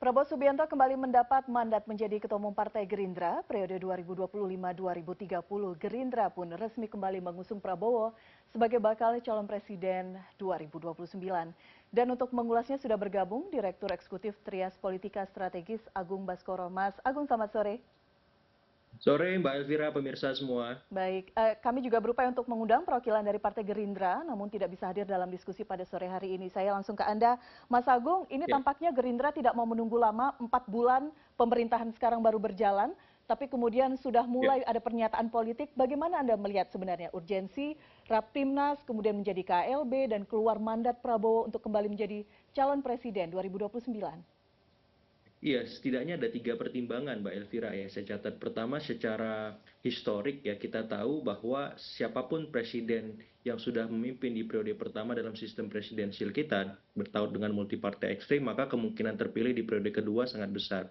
Prabowo Subianto kembali mendapat mandat menjadi Ketua Umum Partai Gerindra periode 2025-2030. Gerindra pun resmi kembali mengusung Prabowo sebagai bakal calon presiden 2029. Dan untuk mengulasnya sudah bergabung Direktur Eksekutif Trias Politika Strategis Agung Baskoro. Mas Agung, selamat sore. Sore Mbak Elvira, pemirsa semua. Baik, kami juga berupaya untuk mengundang perwakilan dari Partai Gerindra, namun tidak bisa hadir dalam diskusi pada sore hari ini. Saya langsung ke Anda, Mas Agung. Ini Ya, tampaknya Gerindra tidak mau menunggu lama, 4 bulan pemerintahan sekarang baru berjalan, tapi kemudian sudah ya. mulai ada pernyataan politik. Bagaimana Anda melihat sebenarnya urgensi Rapimnas, kemudian menjadi KLB, dan keluar mandat Prabowo untuk kembali menjadi calon presiden 2029? Iya, setidaknya ada tiga pertimbangan Mbak Elvira ya. Saya catat pertama secara historik ya kita tahu bahwa siapapun presiden yang sudah memimpin di periode pertama dalam sistem presidensil kita bertaut dengan multipartai ekstrim maka kemungkinan terpilih di periode kedua sangat besar.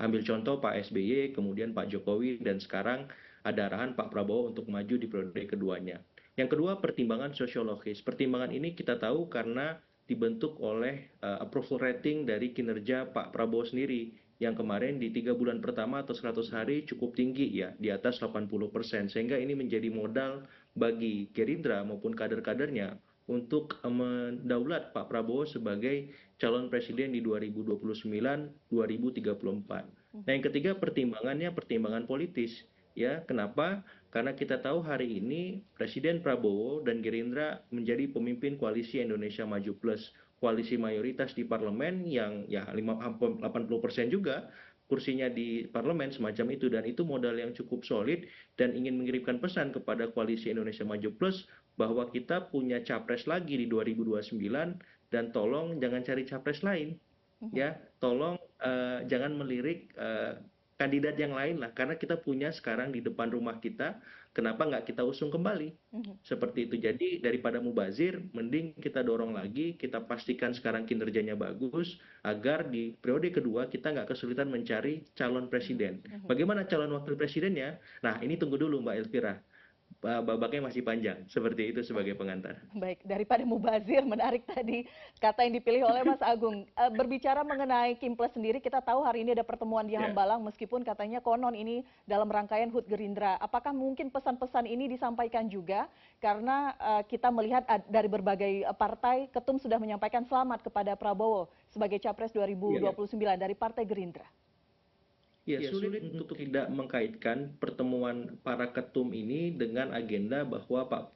Ambil contoh Pak SBY, kemudian Pak Jokowi, dan sekarang ada arahan Pak Prabowo untuk maju di periode keduanya. Yang kedua, pertimbangan sosiologis. Pertimbangan ini kita tahu karena dibentuk oleh approval rating dari kinerja Pak Prabowo sendiri yang kemarin di 3 bulan pertama atau 100 hari cukup tinggi ya, di atas 80%. Sehingga ini menjadi modal bagi Gerindra maupun kader-kadernya untuk mendaulat Pak Prabowo sebagai calon presiden di 2029-2034. Nah, yang ketiga pertimbangannya pertimbangan politis. Ya, kenapa? Karena kita tahu hari ini Presiden Prabowo dan Gerindra menjadi pemimpin koalisi Indonesia Maju Plus, koalisi mayoritas di parlemen yang ya 80% juga kursinya di parlemen semacam itu, dan itu modal yang cukup solid dan ingin mengirimkan pesan kepada koalisi Indonesia Maju Plus bahwa kita punya capres lagi di 2029 dan tolong jangan cari capres lain Mhm. ya, tolong jangan melirik kandidat yang lain lah karena kita punya sekarang di depan rumah kita, kenapa nggak kita usung kembali Mhm. seperti itu. Jadi daripada mubazir mending kita dorong lagi, kita pastikan sekarang kinerjanya bagus agar di periode kedua kita nggak kesulitan mencari calon presiden. Mhm. Bagaimana calon wakil presidennya? Nah, ini tunggu dulu Mbak Elvira, babaknya masih panjang, seperti itu sebagai pengantar. Baik, daripada mubazir, menarik tadi kata yang dipilih oleh Mas Agung. Berbicara mengenai Kimples sendiri, kita tahu hari ini ada pertemuan di Ya. Hambalang, meskipun katanya konon ini dalam rangkaian HUT Gerindra. Apakah mungkin pesan-pesan ini disampaikan juga? Karena kita melihat dari berbagai partai, Ketum sudah menyampaikan selamat kepada Prabowo sebagai Capres Iya. 2029 dari Partai Gerindra. Ya, sulit untuk tidak mengkaitkan pertemuan para ketum ini dengan agenda bahwa Pak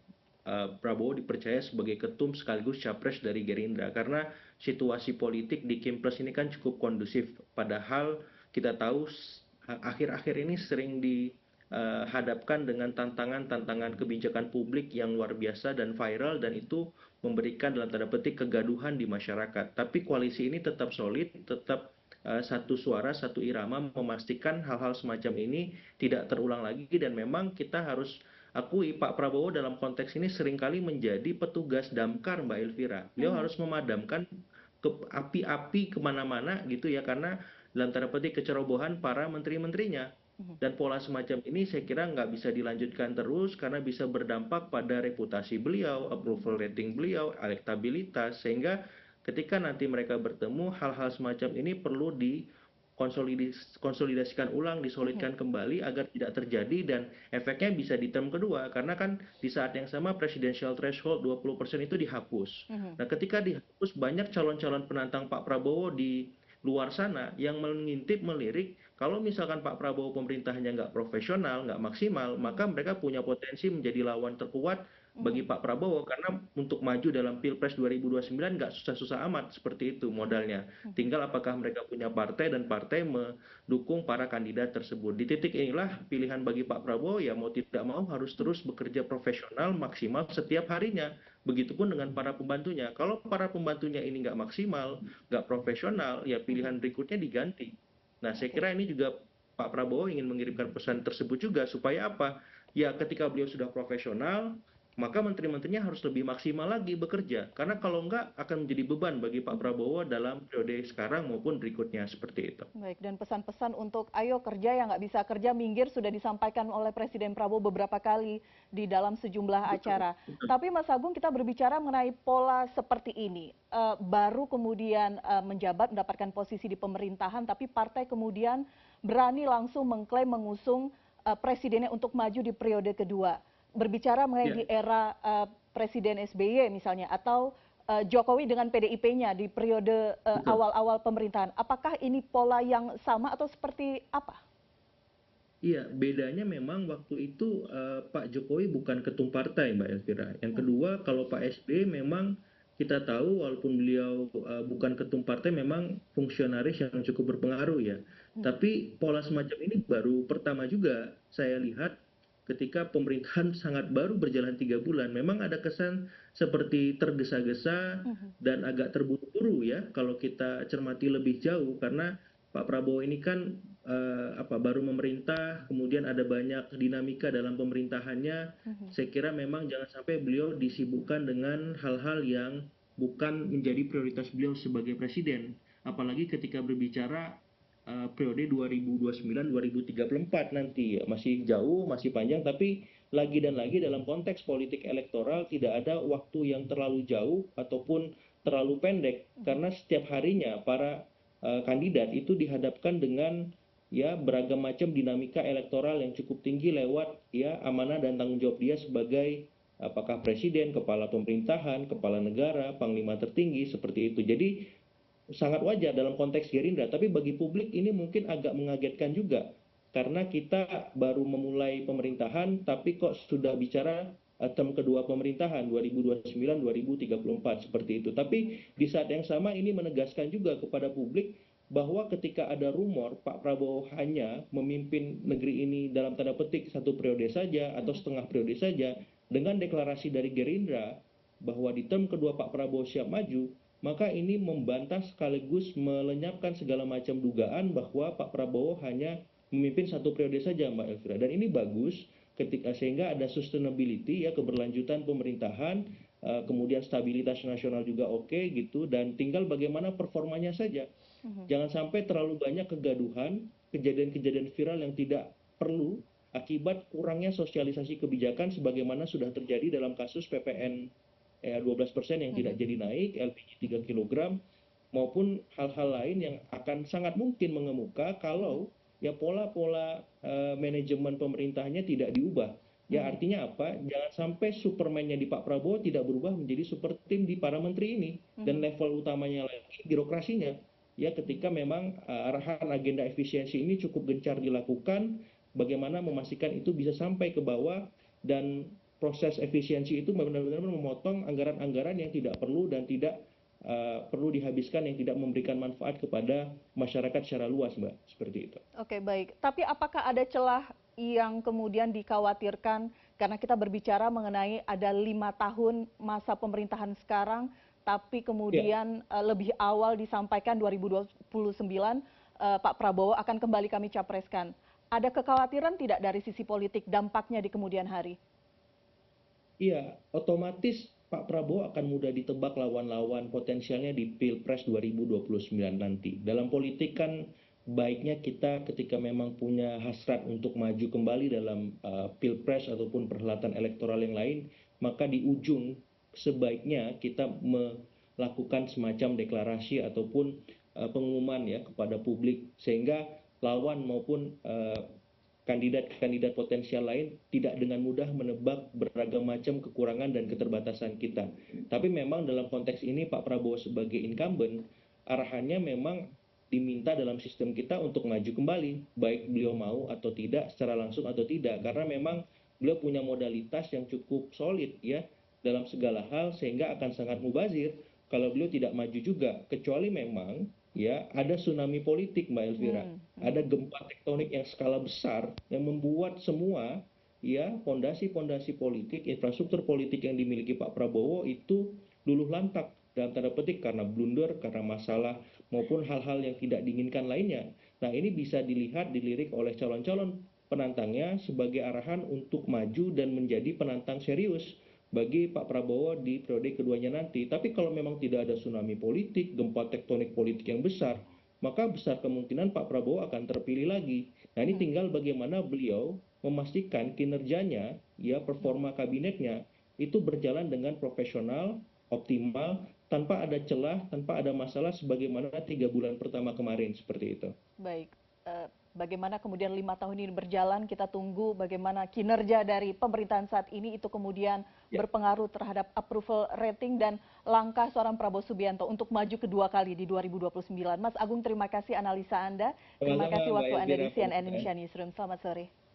Prabowo dipercaya sebagai ketum sekaligus capres dari Gerindra. Karena situasi politik di Kimpres ini kan cukup kondusif. Padahal kita tahu akhir-akhir ini sering dihadapkan dengan tantangan-tantangan kebijakan publik yang luar biasa dan viral, dan itu memberikan dalam tanda petik kegaduhan di masyarakat. Tapi koalisi ini tetap solid, tetap satu suara, satu irama memastikan hal-hal semacam ini tidak terulang lagi, dan memang kita harus akui Pak Prabowo dalam konteks ini seringkali menjadi petugas damkar Mbak Elvira. Beliau Mhm. harus memadamkan api-api kemana-mana gitu ya karena dalam tanda petik kecerobohan para menteri-menterinya. Mhm. Dan pola semacam ini saya kira nggak bisa dilanjutkan terus karena bisa berdampak pada reputasi beliau, approval rating beliau, elektabilitas, sehingga ketika nanti mereka bertemu hal-hal semacam ini perlu dikonsolidasikan ulang, Mhm. disolidkan kembali agar tidak terjadi, dan efeknya bisa di term kedua karena kan di saat yang sama presidensial threshold 20% itu dihapus. Mhm. Nah, ketika dihapus banyak calon-calon penantang Pak Prabowo di luar sana yang mengintip melirik kalau misalkan Pak Prabowo pemerintahannya nggak profesional, nggak maksimal, Mhm. maka mereka punya potensi menjadi lawan terkuat bagi Mhm. Pak Prabowo karena untuk maju dalam Pilpres 2029 nggak susah-susah amat, seperti itu modalnya. Mhm. Tinggal apakah mereka punya partai dan partai mendukung para kandidat tersebut. Di titik inilah pilihan bagi Pak Prabowo ya mau tidak mau harus terus bekerja profesional maksimal setiap harinya. Begitupun dengan para pembantunya. Kalau para pembantunya ini nggak maksimal, nggak profesional, ya Mhm. pilihan berikutnya diganti. Nah, saya Oke. kira ini juga Pak Prabowo ingin mengirimkan pesan tersebut juga supaya apa? Ya ketika beliau sudah profesional, maka menteri-menterinya harus lebih maksimal lagi bekerja. Karena kalau enggak akan menjadi beban bagi Pak Prabowo dalam periode sekarang maupun berikutnya seperti itu. Baik, dan pesan-pesan untuk ayo kerja yang nggak bisa kerja minggir sudah disampaikan oleh Presiden Prabowo beberapa kali di dalam sejumlah Betul, acara. betul. Tapi Mas Agung, kita berbicara mengenai pola seperti ini. Baru kemudian menjabat mendapatkan posisi di pemerintahan, tapi partai kemudian berani langsung mengklaim mengusung presidennya untuk maju di periode kedua. Berbicara mengenai Ya, di era Presiden SBY misalnya, atau Jokowi dengan PDIP-nya di periode betul. awal-awal pemerintahan. Apakah ini pola yang sama atau seperti apa? Iya, bedanya memang waktu itu Pak Jokowi bukan ketum partai, Mbak Elvira. Yang Mhm, kedua, kalau Pak SBY memang kita tahu walaupun beliau bukan ketum partai, memang fungsionaris yang cukup berpengaruh ya. mhm, Tapi pola semacam ini baru pertama juga saya lihat ketika pemerintahan sangat baru berjalan 3 bulan. Memang ada kesan seperti tergesa-gesa mhm, dan agak terburu-buru ya kalau kita cermati lebih jauh karena Pak Prabowo ini kan baru memerintah, kemudian ada banyak dinamika dalam pemerintahannya. mhm, Saya kira memang jangan sampai beliau disibukkan dengan hal-hal yang bukan menjadi prioritas beliau sebagai presiden. Apalagi ketika berbicara periode 2029-2034 nanti ya, masih jauh, masih panjang, tapi lagi dan lagi dalam konteks politik elektoral tidak ada waktu yang terlalu jauh ataupun terlalu pendek mhm, karena setiap harinya para kandidat itu dihadapkan dengan ya beragam macam dinamika elektoral yang cukup tinggi lewat ya amanah dan tanggung jawab dia sebagai apakah presiden, kepala pemerintahan, kepala negara, panglima tertinggi seperti itu. Jadi sangat wajar dalam konteks Gerindra, tapi bagi publik ini mungkin agak mengagetkan juga karena kita baru memulai pemerintahan tapi kok sudah bicara term kedua pemerintahan 2029-2034 seperti itu. mhm, Tapi di saat yang sama ini menegaskan juga kepada publik bahwa ketika ada rumor Pak Prabowo hanya memimpin negeri ini dalam tanda petik satu periode saja atau mhm, setengah periode saja, dengan deklarasi dari Gerindra bahwa di term kedua Pak Prabowo siap maju, maka ini membantah sekaligus melenyapkan segala macam dugaan bahwa Pak Prabowo hanya memimpin satu periode saja, Mbak Elvira. Dan ini bagus ketika sehingga ada sustainability ya keberlanjutan pemerintahan, kemudian stabilitas nasional juga oke gitu dan tinggal bagaimana performanya saja. mhm, Jangan sampai terlalu banyak kegaduhan, kejadian-kejadian viral yang tidak perlu akibat kurangnya sosialisasi kebijakan sebagaimana sudah terjadi dalam kasus PPN 12% yang tidak mhm, jadi naik, LPG 3 kilogram, maupun hal-hal lain yang akan sangat mungkin mengemuka mhm, kalau ya pola-pola manajemen pemerintahnya tidak diubah. Ya mhm, artinya apa? Jangan sampai supermannya di Pak Prabowo tidak berubah menjadi super tim di para menteri ini dan mhm, level utamanya lagi birokrasinya. Ya ketika memang arahan agenda efisiensi ini cukup gencar dilakukan, bagaimana memastikan itu bisa sampai ke bawah dan proses efisiensi itu benar-benar memotong anggaran-anggaran yang tidak perlu dan tidak perlu dihabiskan yang tidak memberikan manfaat kepada masyarakat secara luas, Mbak. Seperti itu. Oke, baik. Tapi apakah ada celah yang kemudian dikhawatirkan karena kita berbicara mengenai ada 5 tahun masa pemerintahan sekarang, tapi Ya, kemudian lebih awal disampaikan 2029 Pak Prabowo akan kembali kami capreskan. Ada kekhawatiran tidak dari sisi politik dampaknya di kemudian hari? iya, otomatis Pak Prabowo akan mudah ditebak lawan-lawan potensialnya di Pilpres 2029 nanti. Dalam politik kan baiknya kita ketika memang punya hasrat untuk maju kembali dalam Pilpres ataupun perhelatan elektoral yang lain, maka di ujung sebaiknya kita melakukan semacam deklarasi ataupun pengumuman ya kepada publik sehingga lawan maupun kandidat-kandidat potensial lain tidak dengan mudah menebak beragam macam kekurangan dan keterbatasan kita. Tapi memang dalam konteks ini Pak Prabowo sebagai incumbent, arahannya memang diminta dalam sistem kita untuk maju kembali, baik beliau mau atau tidak, secara langsung atau tidak, karena memang beliau punya modalitas yang cukup solid ya dalam segala hal sehingga akan sangat mubazir kalau beliau tidak maju juga, kecuali memang ya ada tsunami politik Mbak Elvira, Hmm, ada mhm, gempa tektonik yang skala besar yang membuat semua ya fondasi-fondasi politik, infrastruktur politik yang dimiliki Pak Prabowo itu luluh lantak dalam tanda petik karena blunder, karena masalah maupun hal-hal yang tidak diinginkan lainnya. Nah, ini bisa dilihat dilirik oleh calon-calon penantangnya sebagai arahan untuk maju dan menjadi penantang serius bagi Pak Prabowo di periode keduanya nanti. Tapi kalau memang tidak ada tsunami politik, gempa tektonik politik yang besar, maka besar kemungkinan Pak Prabowo akan terpilih lagi. Nah, ini Hmm. tinggal bagaimana beliau memastikan kinerjanya, ya performa kabinetnya itu berjalan dengan profesional, optimal, tanpa ada celah, tanpa ada masalah sebagaimana 3 bulan pertama kemarin seperti itu. Baik, bagaimana kemudian 5 tahun ini berjalan, kita tunggu bagaimana kinerja dari pemerintahan saat ini itu kemudian Ya, berpengaruh terhadap approval rating dan langkah seorang Prabowo Subianto untuk maju kedua kali di 2029. Mas Agung, terima kasih analisa Anda, terima sama-sama kasih Mbak waktu Anda Elvira di CNN Fauzan. Indonesia Newsroom. Selamat sore.